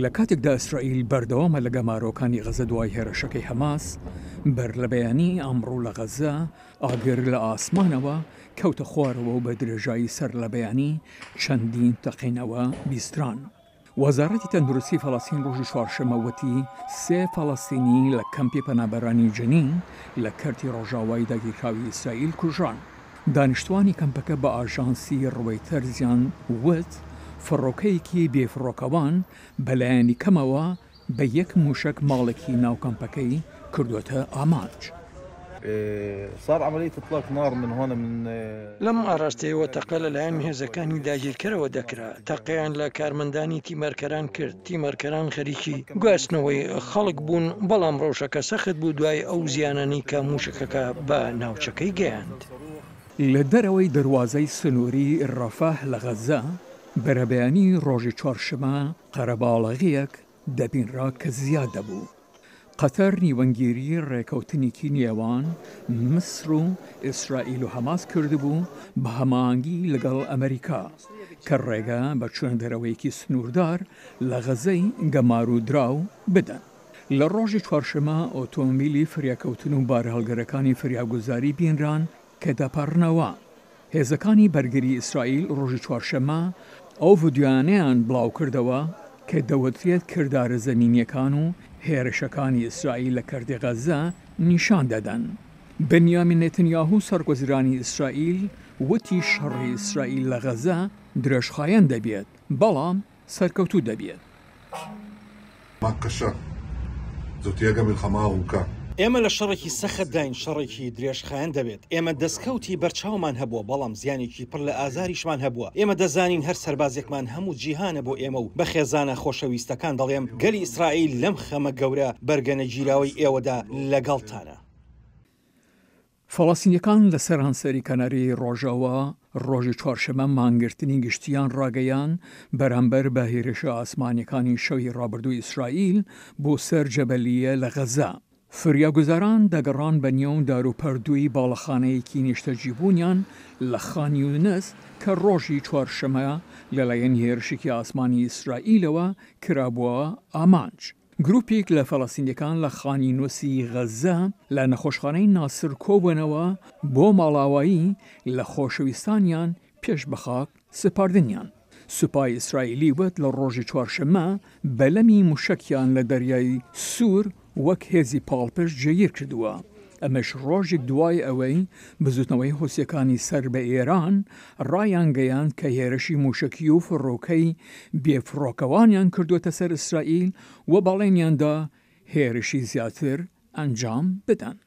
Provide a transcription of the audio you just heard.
لە کاتێکدا ئیسرائیل بەردەوامە لە گەمارۆکانی غەزە دوای هێرشەکەی هەماس، بەر لە بەیانی ئەمڕۆ لە غەزە ئاگر لە ئاسمانەوە کەوتە خوارەوە و بە درێژایی سەر لە بەیانی چەندین تەقینەوە بیستران. وەزارەتی تەندروستی فەڵەستین ڕۆژی چوارشەممە وتی 3 فەڵەستینی لە کەمپی پەنابەرانی جنین لە کەرتی ڕۆژاوای داگیرکراوی ئیسرائیل کوژران. دانیشتوانی کەمپەکە بە ئاژانسی ڕۆیتەرزیان وت فڕۆکەیەکی بێفڕۆکەوان بەلایەنی کەمەوە بە یەک موشک ماڵێکی ناو کەمپەکەی کردوتە ئامانج. صار عملية إطلاق نار من هون من لەم ئاراستەیەوە تەقە لەلایەن هێزەکانی داگیرکەرەوە دەکرا. تەقەیان لە کارمەندانی تیمەرکەران کرد. تیمەرکەران خەریکی گواستنەوەی خەڵک بوون، بەڵام ڕۆژەکە سەخت بوو دوای ئەو زیانانی کە موشکەکە بە ناوچەکەی گەیاند. لە دەرەوەی دەواازەی سنووری ڕەفاه لە غەزە بەرەبەیانی ڕۆژی چوارشەممە قەرەباڵغیەک دەبینرا کە زیاد دەبوو. قەتەر نیوەنگیری ڕێکەوتنێکی نێوان مسر و ئیسرائیل و هەماس کردبوو بە هەماهەنگی لەگەڵ ئەمریکا کە ڕێگە بە چوون دەرەوەیەکی سنووردار لە غەزەی گەمار و دراو بدەن. لە ڕۆژی چوارشەممە ئۆتۆمبیلی فریاکەوتن و بارهەڵگەرەکانی فریاگوزاری بینران کە دەپەڕنەوە. هێزەکانی بەرگری ئیسرائیل ڕۆژی چوارشەممە ئەو ڤیدیۆیانەیان بڵاو کردەوە کە دەوترێت کردارە زەمینیەکان و هێرشەکانی ئیسرائیل لە کەردی غەزە نیشان دەدەن. بنیامین نێتنیاهو سەرکۆزیرانی ئیسرائیل وتی شەڕی ئیسرائیل لە غەزە درێژخایەن دەبێت، بەڵام سەرکەوتوو دەبێت. ئێمە لە شەڕێکی سەخت داین، شەڕێکی درێژخایەن دەبێت. ئێمە دەستکەوتی بەرچاومان هەبووە، بەڵام زیانێکی پڕ لە ئازاریشمان هەبووە. ئێمە دەزانین هەر سەربازێکمان هەموو جیهانە بۆ ئێمە و بە خێزانە خۆشەویستەکان دەڵێم گەلی ئیسرائیل لەم خەمە گەورە بەرگەنە گیراوی ئێوەدا لەگەڵتانە. فەڵەستینیەکان لە سەرانسەری کەناری ڕۆژەوە ڕۆژی چوارشەممە مانگرتنی گشتیان ڕاگەیان بەرامبەر بە هێرشە ئاسمانیەکانی شەوی ڕابردووی ئیسرائیل بۆ سەر جەبەلیە لە غەزە. فریاگوزاران دەگەڕان بە نێو داروپەردووی باڵەخانەیەکی نیشتەجیبوونیان لە خان یونس کە ڕۆژی چوارشەممە لەلایەن هێرشێکی ئاسمانی ئیسرائیلەوە کرابووە ئامانج. گروپێک لە فەڵەستینیەکان لە خانی نووسی غەزە لە نەخۆشخانەی ناسر کۆبوونەوە بۆ ماڵاوایی لە خۆشەویستانیان پێش بەخاک سپاردنیان. سوپای ئیسرائیلی وت لە ڕۆژی چوارشەممە بەلەمی موشکیان لە دەریای سوور وەک هێزی پاڵپش جێگیر کردووە. ئەمەش ڕۆژێک دوای ئەوەی بزوتنەوەی هۆسیەکانی سەر بە ئێران ڕایان گەیاند کە هێرشی موشکی و فڕۆکەی بێفڕۆکەوانیان کردوتە سەر ئیسرائیل و بەڵێنیاندا هێرشی زیاتر ئەنجام بدەن.